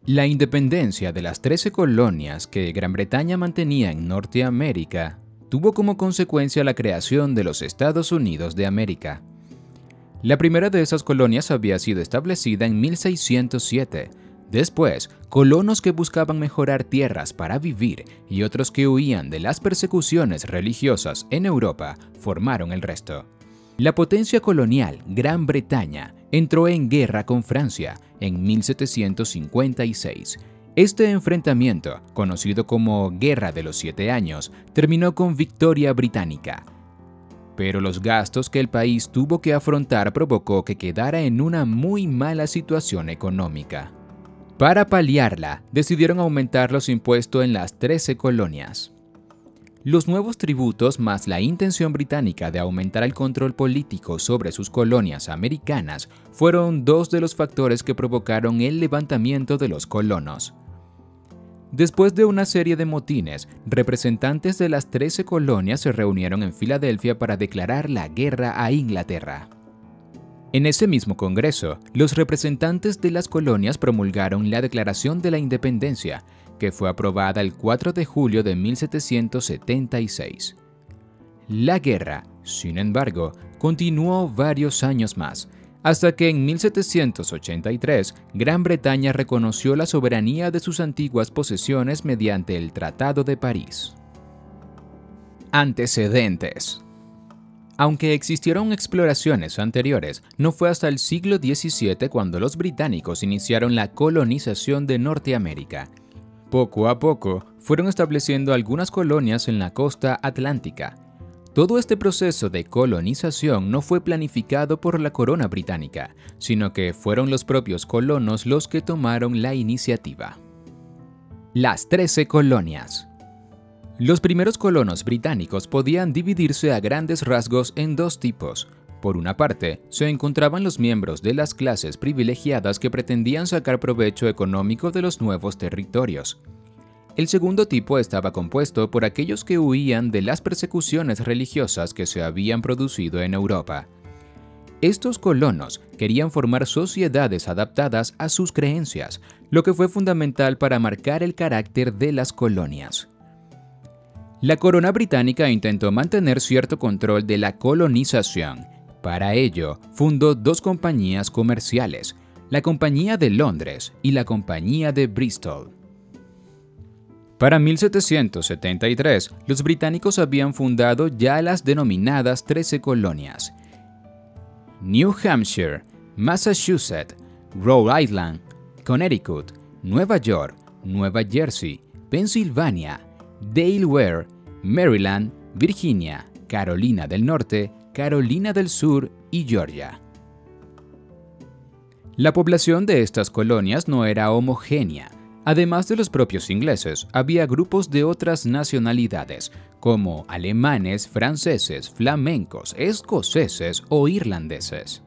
La independencia de las 13 colonias que Gran Bretaña mantenía en Norteamérica tuvo como consecuencia la creación de los Estados Unidos de América. La primera de esas colonias había sido establecida en 1607. Después, colonos que buscaban mejorar tierras para vivir y otros que huían de las persecuciones religiosas en Europa formaron el resto. La potencia colonial Gran Bretaña entró en guerra con Francia en 1756. Este enfrentamiento, conocido como Guerra de los 7 Años, terminó con victoria británica. Pero los gastos que el país tuvo que afrontar provocó que quedara en una muy mala situación económica. Para paliarla, decidieron aumentar los impuestos en las 13 colonias. Los nuevos tributos más la intención británica de aumentar el control político sobre sus colonias americanas fueron dos de los factores que provocaron el levantamiento de los colonos. Después de una serie de motines, representantes de las 13 colonias se reunieron en Filadelfia para declarar la guerra a Inglaterra. En ese mismo congreso, los representantes de las colonias promulgaron la Declaración de la Independencia, que fue aprobada el 4 de julio de 1776. La guerra, sin embargo, continuó varios años más, hasta que en 1783 Gran Bretaña reconoció la soberanía de sus antiguas posesiones mediante el Tratado de París. Antecedentes. Aunque existieron exploraciones anteriores, no fue hasta el siglo XVII cuando los británicos iniciaron la colonización de Norteamérica. Poco a poco, fueron estableciendo algunas colonias en la costa atlántica. Todo este proceso de colonización no fue planificado por la corona británica, sino que fueron los propios colonos los que tomaron la iniciativa. Las 13 colonias. Los primeros colonos británicos podían dividirse a grandes rasgos en dos tipos. Por una parte, se encontraban los miembros de las clases privilegiadas que pretendían sacar provecho económico de los nuevos territorios. El segundo tipo estaba compuesto por aquellos que huían de las persecuciones religiosas que se habían producido en Europa. Estos colonos querían formar sociedades adaptadas a sus creencias, lo que fue fundamental para marcar el carácter de las colonias. La corona británica intentó mantener cierto control de la colonización. Para ello, fundó dos compañías comerciales, la Compañía de Londres y la Compañía de Bristol. Para 1773, los británicos habían fundado ya las denominadas 13 colonias: New Hampshire, Massachusetts, Rhode Island, Connecticut, Nueva York, Nueva Jersey, Pensilvania, Delaware, Maryland, Virginia, Carolina del Norte, Carolina del Sur y Georgia. La población de estas colonias no era homogénea. Además de los propios ingleses, había grupos de otras nacionalidades, como alemanes, franceses, flamencos, escoceses o irlandeses.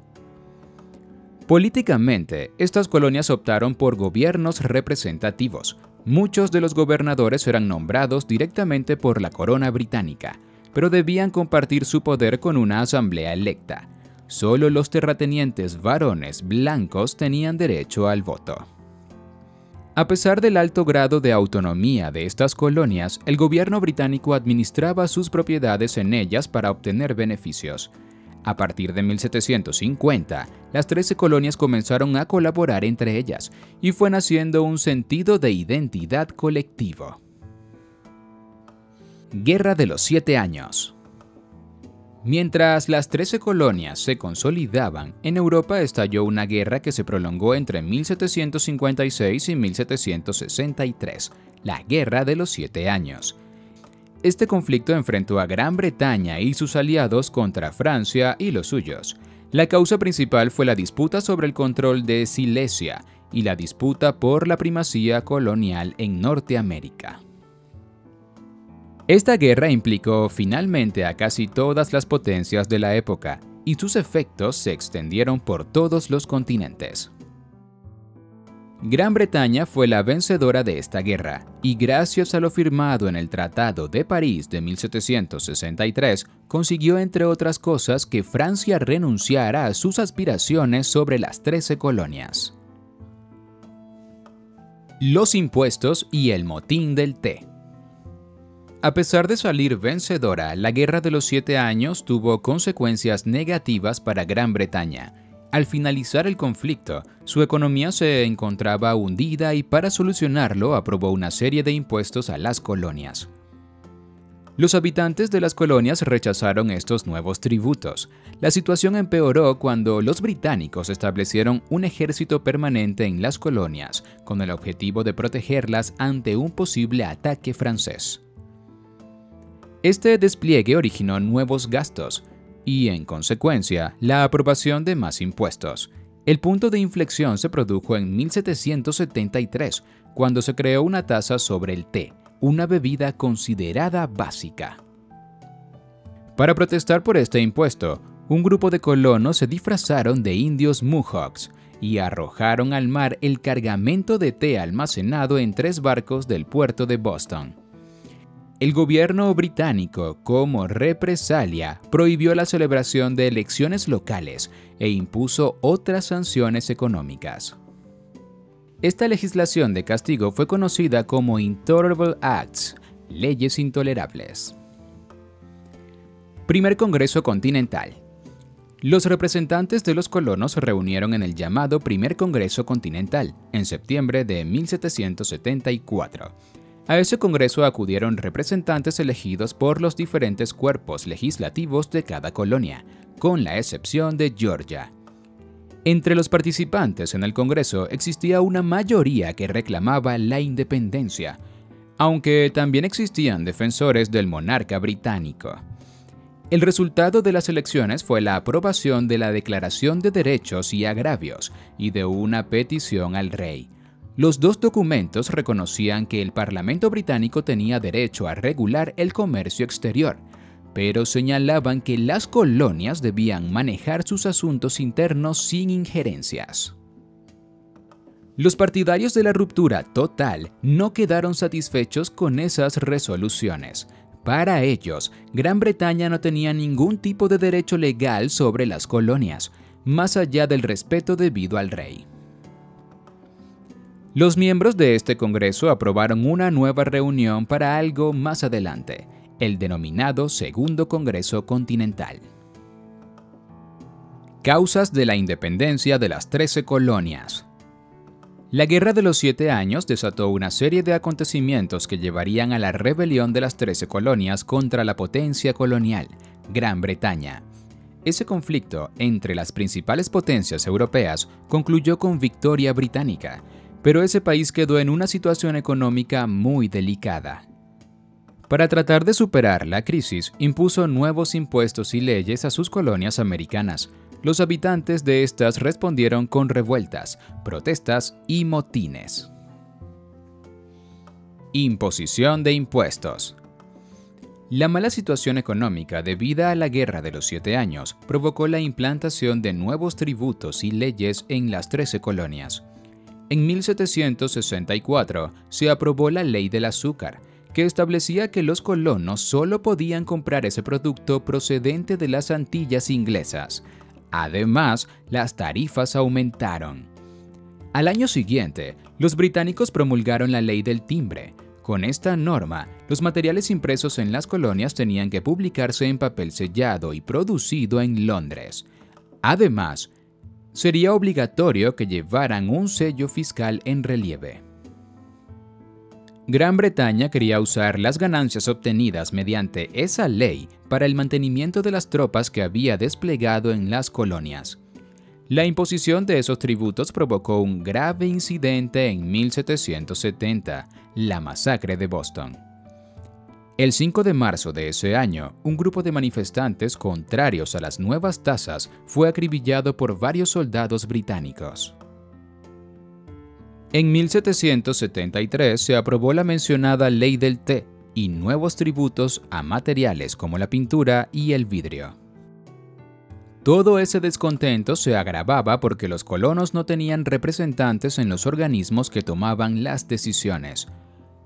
Políticamente, estas colonias optaron por gobiernos representativos. Muchos de los gobernadores eran nombrados directamente por la corona británica, pero debían compartir su poder con una asamblea electa. Solo los terratenientes varones blancos tenían derecho al voto. A pesar del alto grado de autonomía de estas colonias, el gobierno británico administraba sus propiedades en ellas para obtener beneficios. A partir de 1750, las 13 colonias comenzaron a colaborar entre ellas y fue naciendo un sentido de identidad colectivo. Guerra de los 7 Años. Mientras las 13 colonias se consolidaban, en Europa estalló una guerra que se prolongó entre 1756 y 1763, la Guerra de los 7 Años. Este conflicto enfrentó a Gran Bretaña y sus aliados contra Francia y los suyos. La causa principal fue la disputa sobre el control de Silesia y la disputa por la primacía colonial en Norteamérica. Esta guerra implicó finalmente a casi todas las potencias de la época, y sus efectos se extendieron por todos los continentes. Gran Bretaña fue la vencedora de esta guerra, y gracias a lo firmado en el Tratado de París de 1763, consiguió entre otras cosas que Francia renunciara a sus aspiraciones sobre las 13 colonias. Los impuestos y el motín del té. A pesar de salir vencedora, la Guerra de los 7 Años tuvo consecuencias negativas para Gran Bretaña. Al finalizar el conflicto, su economía se encontraba hundida y para solucionarlo aprobó una serie de impuestos a las colonias. Los habitantes de las colonias rechazaron estos nuevos tributos. La situación empeoró cuando los británicos establecieron un ejército permanente en las colonias, con el objetivo de protegerlas ante un posible ataque francés. Este despliegue originó nuevos gastos y, en consecuencia, la aprobación de más impuestos. El punto de inflexión se produjo en 1773, cuando se creó una tasa sobre el té, una bebida considerada básica. Para protestar por este impuesto, un grupo de colonos se disfrazaron de indios Mohawks y arrojaron al mar el cargamento de té almacenado en 3 barcos del puerto de Boston. El gobierno británico, como represalia, prohibió la celebración de elecciones locales e impuso otras sanciones económicas. Esta legislación de castigo fue conocida como Intolerable Acts, leyes intolerables. Primer Congreso Continental. Los representantes de los colonos se reunieron en el llamado Primer Congreso Continental, en septiembre de 1774. A ese congreso acudieron representantes elegidos por los diferentes cuerpos legislativos de cada colonia, con la excepción de Georgia. Entre los participantes en el Congreso existía una mayoría que reclamaba la independencia, aunque también existían defensores del monarca británico. El resultado de las elecciones fue la aprobación de la Declaración de Derechos y Agravios y de una petición al rey. Los 2 documentos reconocían que el Parlamento británico tenía derecho a regular el comercio exterior, pero señalaban que las colonias debían manejar sus asuntos internos sin injerencias. Los partidarios de la ruptura total no quedaron satisfechos con esas resoluciones. Para ellos, Gran Bretaña no tenía ningún tipo de derecho legal sobre las colonias, más allá del respeto debido al rey. Los miembros de este Congreso aprobaron una nueva reunión para algo más adelante, el denominado Segundo Congreso Continental. Causas de la independencia de las 13 colonias. La Guerra de los 7 Años desató una serie de acontecimientos que llevarían a la rebelión de las 13 colonias contra la potencia colonial, Gran Bretaña. Ese conflicto entre las principales potencias europeas concluyó con victoria británica, pero ese país quedó en una situación económica muy delicada. Para tratar de superar la crisis, impuso nuevos impuestos y leyes a sus colonias americanas. Los habitantes de estas respondieron con revueltas, protestas y motines. Imposición de impuestos. La mala situación económica debida a la Guerra de los 7 Años provocó la implantación de nuevos tributos y leyes en las 13 colonias. En 1764 se aprobó la Ley del Azúcar, que establecía que los colonos solo podían comprar ese producto procedente de las Antillas inglesas. Además, las tarifas aumentaron. Al año siguiente, los británicos promulgaron la Ley del Timbre. Con esta norma, los materiales impresos en las colonias tenían que publicarse en papel sellado y producido en Londres. Además, sería obligatorio que llevaran un sello fiscal en relieve. Gran Bretaña quería usar las ganancias obtenidas mediante esa ley para el mantenimiento de las tropas que había desplegado en las colonias. La imposición de esos tributos provocó un grave incidente en 1770, la masacre de Boston. El 5 de marzo de ese año, un grupo de manifestantes contrarios a las nuevas tasas fue acribillado por varios soldados británicos. En 1773 se aprobó la mencionada Ley del Té y nuevos tributos a materiales como la pintura y el vidrio. Todo ese descontento se agravaba porque los colonos no tenían representantes en los organismos que tomaban las decisiones.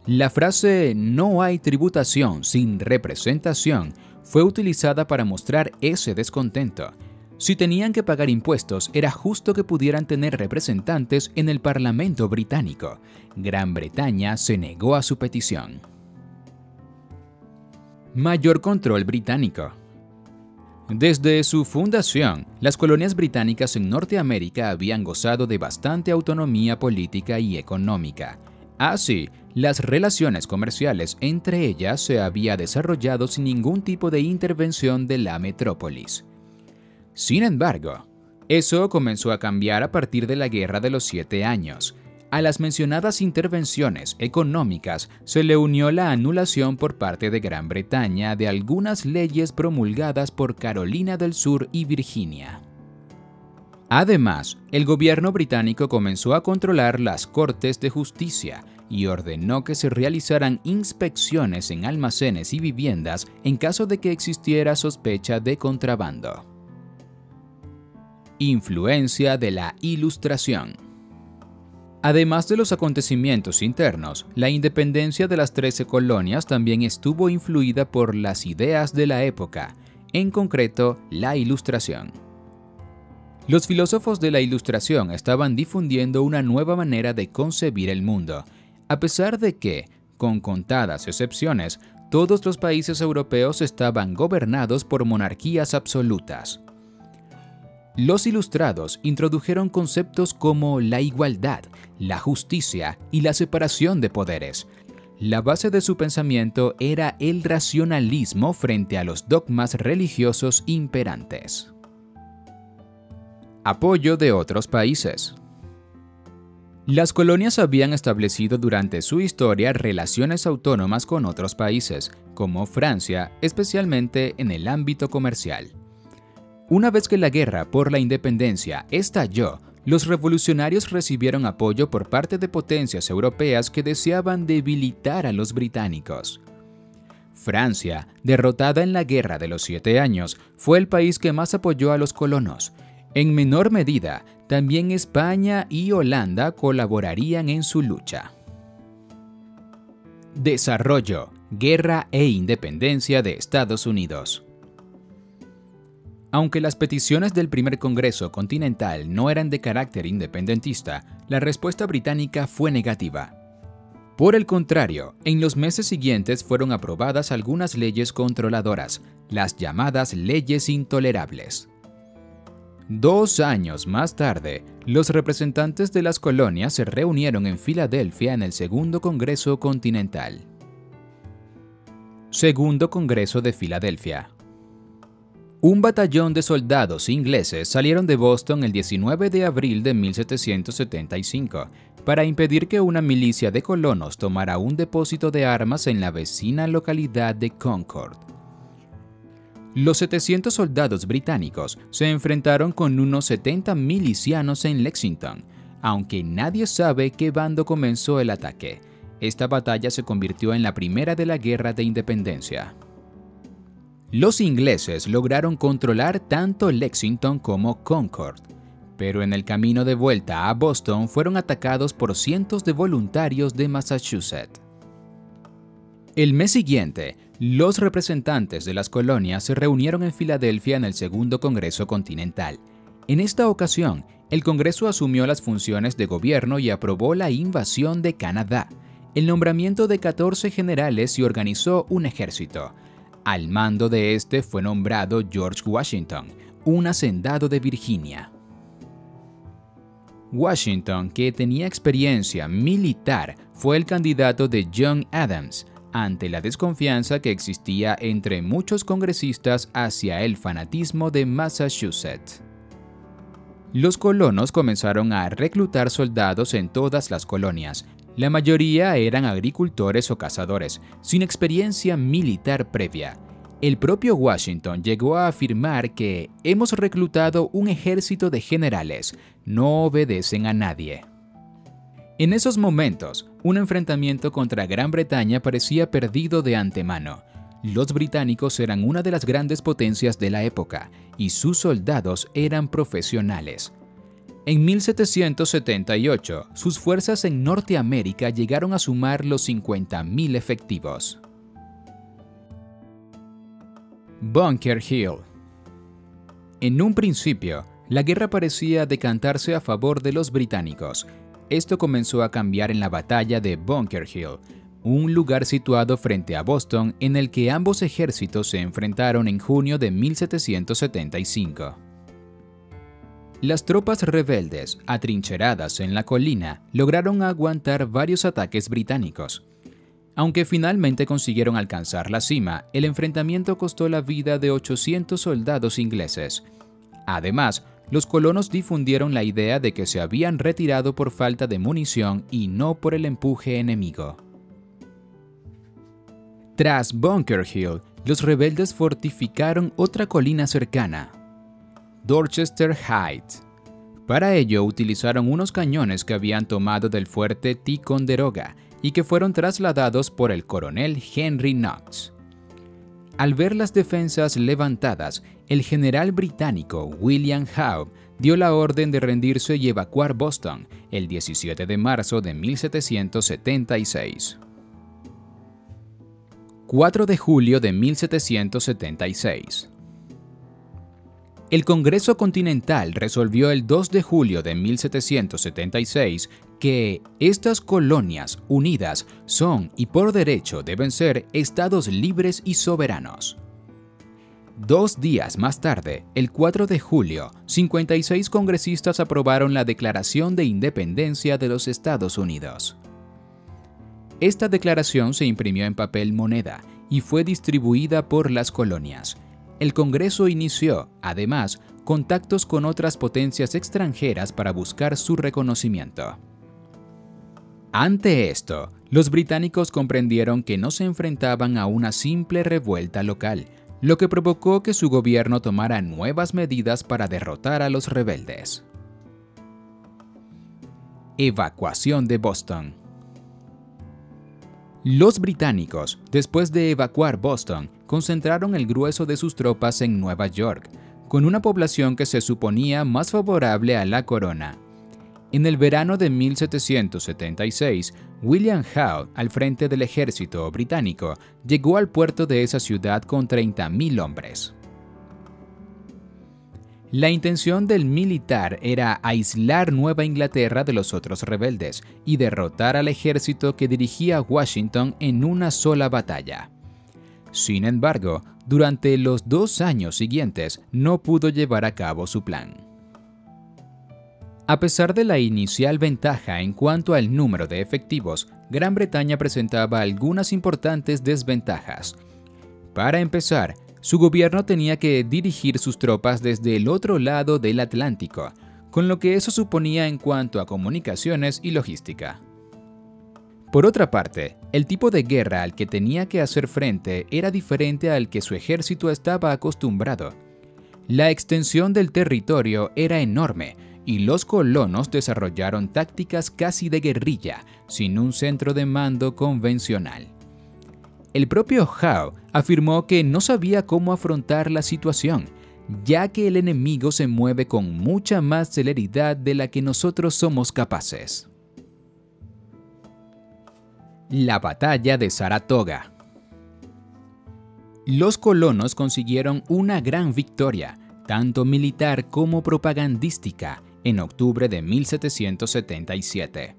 La frase "no hay tributación sin representación" fue utilizada para mostrar ese descontento. Si tenían que pagar impuestos, era justo que pudieran tener representantes en el Parlamento británico. Gran Bretaña se negó a su petición. Mayor control británico. Desde su fundación, las colonias británicas en Norteamérica habían gozado de bastante autonomía política y económica. Así, las relaciones comerciales entre ellas se había desarrollado sin ningún tipo de intervención de la metrópolis. Sin embargo, eso comenzó a cambiar a partir de la Guerra de los 7 Años. A las mencionadas intervenciones económicas se le unió la anulación por parte de Gran Bretaña de algunas leyes promulgadas por Carolina del Sur y Virginia. Además, el gobierno británico comenzó a controlar las cortes de justicia y ordenó que se realizaran inspecciones en almacenes y viviendas en caso de que existiera sospecha de contrabando. Influencia de la Ilustración. Además de los acontecimientos internos, la independencia de las 13 colonias también estuvo influida por las ideas de la época, en concreto, la Ilustración. Los filósofos de la Ilustración estaban difundiendo una nueva manera de concebir el mundo, a pesar de que, con contadas excepciones, todos los países europeos estaban gobernados por monarquías absolutas. Los ilustrados introdujeron conceptos como la igualdad, la justicia y la separación de poderes. La base de su pensamiento era el racionalismo frente a los dogmas religiosos imperantes. Apoyo de otros países. Las colonias habían establecido durante su historia relaciones autónomas con otros países, como Francia, especialmente en el ámbito comercial. Una vez que la guerra por la independencia estalló, los revolucionarios recibieron apoyo por parte de potencias europeas que deseaban debilitar a los británicos. Francia, derrotada en la Guerra de los 7 Años, fue el país que más apoyó a los colonos. En menor medida, también España y Holanda colaborarían en su lucha. Desarrollo, guerra e independencia de Estados Unidos. Aunque las peticiones del primer Congreso Continental no eran de carácter independentista, la respuesta británica fue negativa. Por el contrario, en los meses siguientes fueron aprobadas algunas leyes controladoras, las llamadas leyes intolerables. 2 años más tarde, los representantes de las colonias se reunieron en Filadelfia en el Segundo Congreso Continental. Segundo Congreso de Filadelfia. Un batallón de soldados ingleses salieron de Boston el 19 de abril de 1775 para impedir que una milicia de colonos tomara un depósito de armas en la vecina localidad de Concord. Los 700 soldados británicos se enfrentaron con unos 70 milicianos en Lexington, aunque nadie sabe qué bando comenzó el ataque. Esta batalla se convirtió en la primera de la Guerra de Independencia. Los ingleses lograron controlar tanto Lexington como Concord, pero en el camino de vuelta a Boston fueron atacados por cientos de voluntarios de Massachusetts. El mes siguiente, los representantes de las colonias se reunieron en Filadelfia en el Segundo Congreso Continental. En esta ocasión, el Congreso asumió las funciones de gobierno y aprobó la invasión de Canadá, el nombramiento de 14 generales y organizó un ejército. Al mando de este fue nombrado George Washington, un hacendado de Virginia. Washington, que tenía experiencia militar, fue el candidato de John Adams, ante la desconfianza que existía entre muchos congresistas hacia el fanatismo de Massachusetts. Los colonos comenzaron a reclutar soldados en todas las colonias. La mayoría eran agricultores o cazadores, sin experiencia militar previa. El propio Washington llegó a afirmar que «hemos reclutado un ejército de generales, no obedecen a nadie». En esos momentos, un enfrentamiento contra Gran Bretaña parecía perdido de antemano. Los británicos eran una de las grandes potencias de la época y sus soldados eran profesionales. En 1778, sus fuerzas en Norteamérica llegaron a sumar los 50.000 efectivos. Bunker Hill. En un principio, la guerra parecía decantarse a favor de los británicos. Esto comenzó a cambiar en la batalla de Bunker Hill, un lugar situado frente a Boston en el que ambos ejércitos se enfrentaron en junio de 1775. Las tropas rebeldes, atrincheradas en la colina, lograron aguantar varios ataques británicos. Aunque finalmente consiguieron alcanzar la cima, el enfrentamiento costó la vida de 800 soldados ingleses. Además, los colonos difundieron la idea de que se habían retirado por falta de munición y no por el empuje enemigo. Tras Bunker Hill, los rebeldes fortificaron otra colina cercana, Dorchester Heights. Para ello utilizaron unos cañones que habían tomado del fuerte Ticonderoga y que fueron trasladados por el coronel Henry Knox. Al ver las defensas levantadas, el general británico William Howe dio la orden de rendirse y evacuar Boston el 17 de marzo de 1776. 4 de julio de 1776. El Congreso Continental resolvió el 2 de julio de 1776 que estas colonias unidas son y por derecho deben ser estados libres y soberanos. 2 días más tarde, el 4 de julio, 56 congresistas aprobaron la Declaración de Independencia de los Estados Unidos. Esta declaración se imprimió en papel moneda y fue distribuida por las colonias. El Congreso inició, además, contactos con otras potencias extranjeras para buscar su reconocimiento. Ante esto, los británicos comprendieron que no se enfrentaban a una simple revuelta local, lo que provocó que su gobierno tomara nuevas medidas para derrotar a los rebeldes. Evacuación de Boston. Los británicos, después de evacuar Boston, concentraron el grueso de sus tropas en Nueva York, con una población que se suponía más favorable a la corona. En el verano de 1776, William Howe, al frente del ejército británico, llegó al puerto de esa ciudad con 30,000 hombres. La intención del militar era aislar Nueva Inglaterra de los otros rebeldes y derrotar al ejército que dirigía Washington en una sola batalla. Sin embargo, durante los 2 años siguientes no pudo llevar a cabo su plan. A pesar de la inicial ventaja en cuanto al número de efectivos, Gran Bretaña presentaba algunas importantes desventajas. Para empezar, su gobierno tenía que dirigir sus tropas desde el otro lado del Atlántico, con lo que eso suponía en cuanto a comunicaciones y logística. Por otra parte, el tipo de guerra al que tenía que hacer frente era diferente al que su ejército estaba acostumbrado. La extensión del territorio era enorme y los colonos desarrollaron tácticas casi de guerrilla, sin un centro de mando convencional. El propio Howe afirmó que no sabía cómo afrontar la situación, ya que el enemigo se mueve con mucha más celeridad de la que nosotros somos capaces. La batalla de Saratoga. Los colonos consiguieron una gran victoria, tanto militar como propagandística, en octubre de 1777.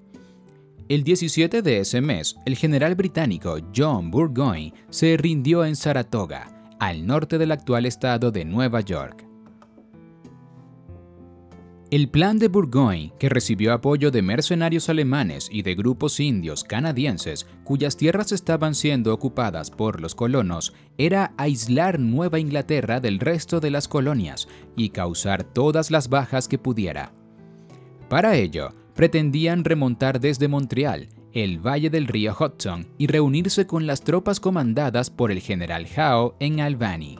El 17 de ese mes, el general británico John Burgoyne se rindió en Saratoga, al norte del actual estado de Nueva York. El plan de Burgoyne, que recibió apoyo de mercenarios alemanes y de grupos indios canadienses cuyas tierras estaban siendo ocupadas por los colonos, era aislar Nueva Inglaterra del resto de las colonias y causar todas las bajas que pudiera. Para ello, pretendían remontar desde Montreal, el valle del río Hudson, y reunirse con las tropas comandadas por el general Howe en Albany.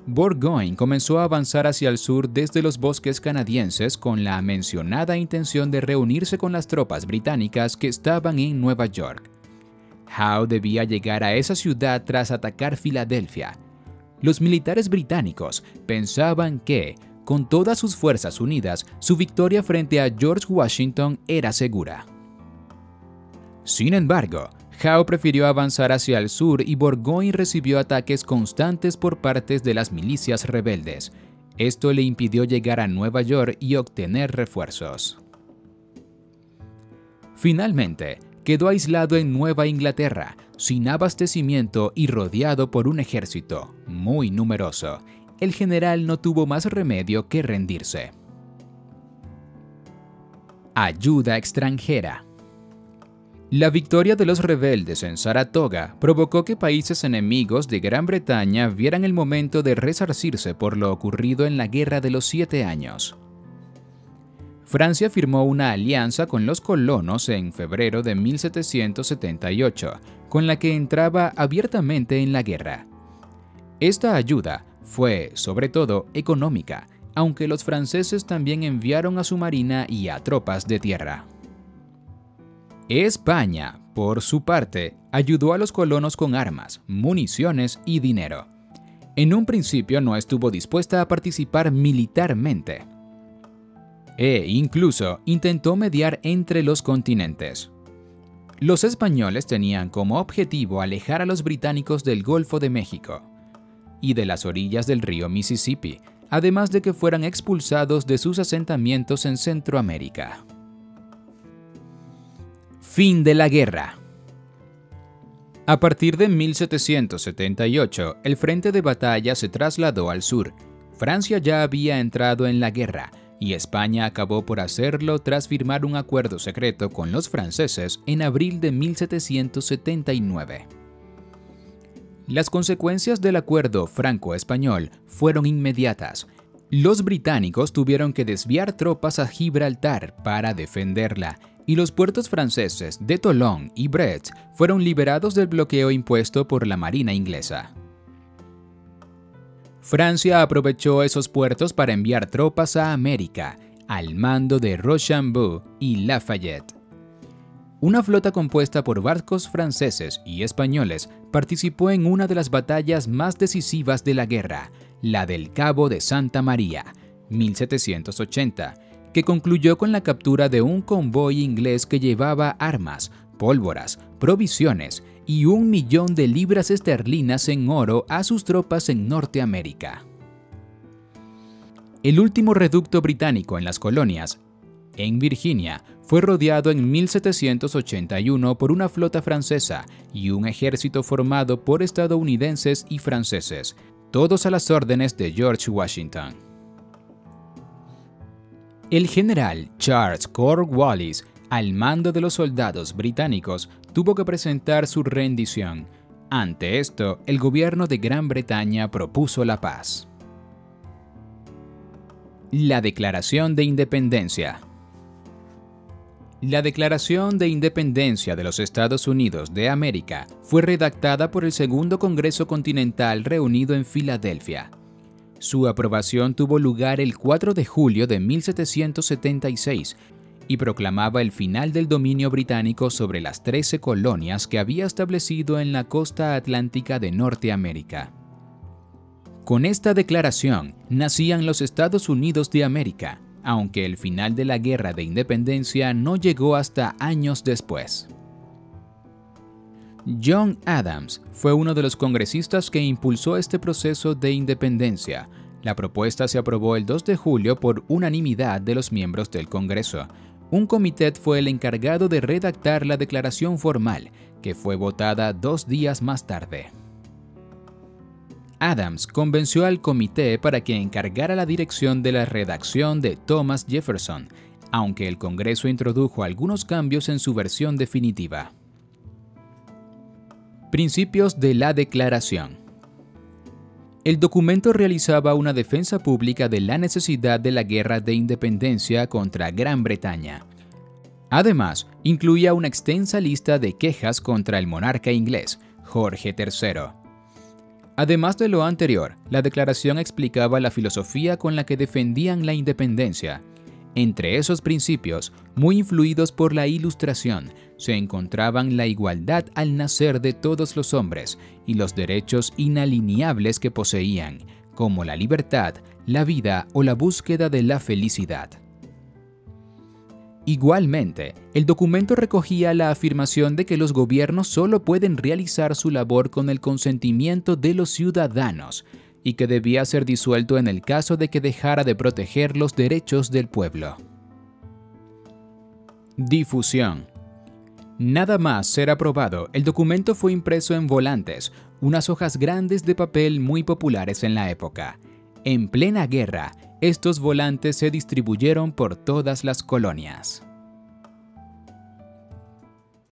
Burgoyne comenzó a avanzar hacia el sur desde los bosques canadienses con la mencionada intención de reunirse con las tropas británicas que estaban en Nueva York. Howe debía llegar a esa ciudad tras atacar Filadelfia. Los militares británicos pensaban que, con todas sus fuerzas unidas, su victoria frente a George Washington era segura. Sin embargo, Howe prefirió avanzar hacia el sur y Burgoyne recibió ataques constantes por parte de las milicias rebeldes. Esto le impidió llegar a Nueva York y obtener refuerzos. Finalmente, quedó aislado en Nueva Inglaterra, sin abastecimiento y rodeado por un ejército muy numeroso. El general no tuvo más remedio que rendirse. Ayuda extranjera. La victoria de los rebeldes en Saratoga provocó que países enemigos de Gran Bretaña vieran el momento de resarcirse por lo ocurrido en la Guerra de los 7 Años. Francia firmó una alianza con los colonos en febrero de 1778, con la que entraba abiertamente en la guerra. Esta ayuda fue, sobre todo, económica, aunque los franceses también enviaron a su marina y a tropas de tierra. España, por su parte, ayudó a los colonos con armas, municiones y dinero. En un principio no estuvo dispuesta a participar militarmente, e incluso intentó mediar entre los continentes. Los españoles tenían como objetivo alejar a los británicos del Golfo de México y de las orillas del río Mississippi, además de que fueran expulsados de sus asentamientos en Centroamérica. Fin de la guerra. A partir de 1778, el frente de batalla se trasladó al sur. Francia ya había entrado en la guerra, y España acabó por hacerlo tras firmar un acuerdo secreto con los franceses en abril de 1779. Las consecuencias del acuerdo franco-español fueron inmediatas. Los británicos tuvieron que desviar tropas a Gibraltar para defenderla, y los puertos franceses de Toulon y Brest fueron liberados del bloqueo impuesto por la marina inglesa. Francia aprovechó esos puertos para enviar tropas a América, al mando de Rochambeau y Lafayette. Una flota compuesta por barcos franceses y españoles participó en una de las batallas más decisivas de la guerra, la del Cabo de Santa María, 1780, que concluyó con la captura de un convoy inglés que llevaba armas, pólvoras, provisiones y 1.000.000 de libras esterlinas en oro a sus tropas en Norteamérica. El último reducto británico en las colonias, en Virginia, fue rodeado en 1781 por una flota francesa y un ejército formado por estadounidenses y franceses, todos a las órdenes de George Washington. El general Charles Cornwallis, al mando de los soldados británicos, tuvo que presentar su rendición. Ante esto, el gobierno de Gran Bretaña propuso la paz. La Declaración de Independencia. La Declaración de Independencia de los Estados Unidos de América fue redactada por el Segundo Congreso Continental reunido en Filadelfia. Su aprobación tuvo lugar el 4 de julio de 1776 y proclamaba el final del dominio británico sobre las 13 colonias que había establecido en la costa atlántica de Norteamérica. Con esta declaración nacían los Estados Unidos de América, aunque el final de la Guerra de Independencia no llegó hasta años después. John Adams fue uno de los congresistas que impulsó este proceso de independencia. La propuesta se aprobó el 2 de julio por unanimidad de los miembros del Congreso. Un comité fue el encargado de redactar la declaración formal, que fue votada 2 días más tarde. Adams convenció al comité para que encargara la dirección de la redacción de Thomas Jefferson, aunque el Congreso introdujo algunos cambios en su versión definitiva. Principios de la Declaración. El documento realizaba una defensa pública de la necesidad de la guerra de independencia contra Gran Bretaña. Además, incluía una extensa lista de quejas contra el monarca inglés, Jorge III. Además de lo anterior, la declaración explicaba la filosofía con la que defendían la independencia. Entre esos principios, muy influidos por la Ilustración, se encontraban la igualdad al nacer de todos los hombres y los derechos inalienables que poseían, como la libertad, la vida o la búsqueda de la felicidad. Igualmente, el documento recogía la afirmación de que los gobiernos solo pueden realizar su labor con el consentimiento de los ciudadanos y que debía ser disuelto en el caso de que dejara de proteger los derechos del pueblo. Difusión. Nada más ser aprobado, el documento fue impreso en volantes, unas hojas grandes de papel muy populares en la época. En plena guerra, estos volantes se distribuyeron por todas las colonias.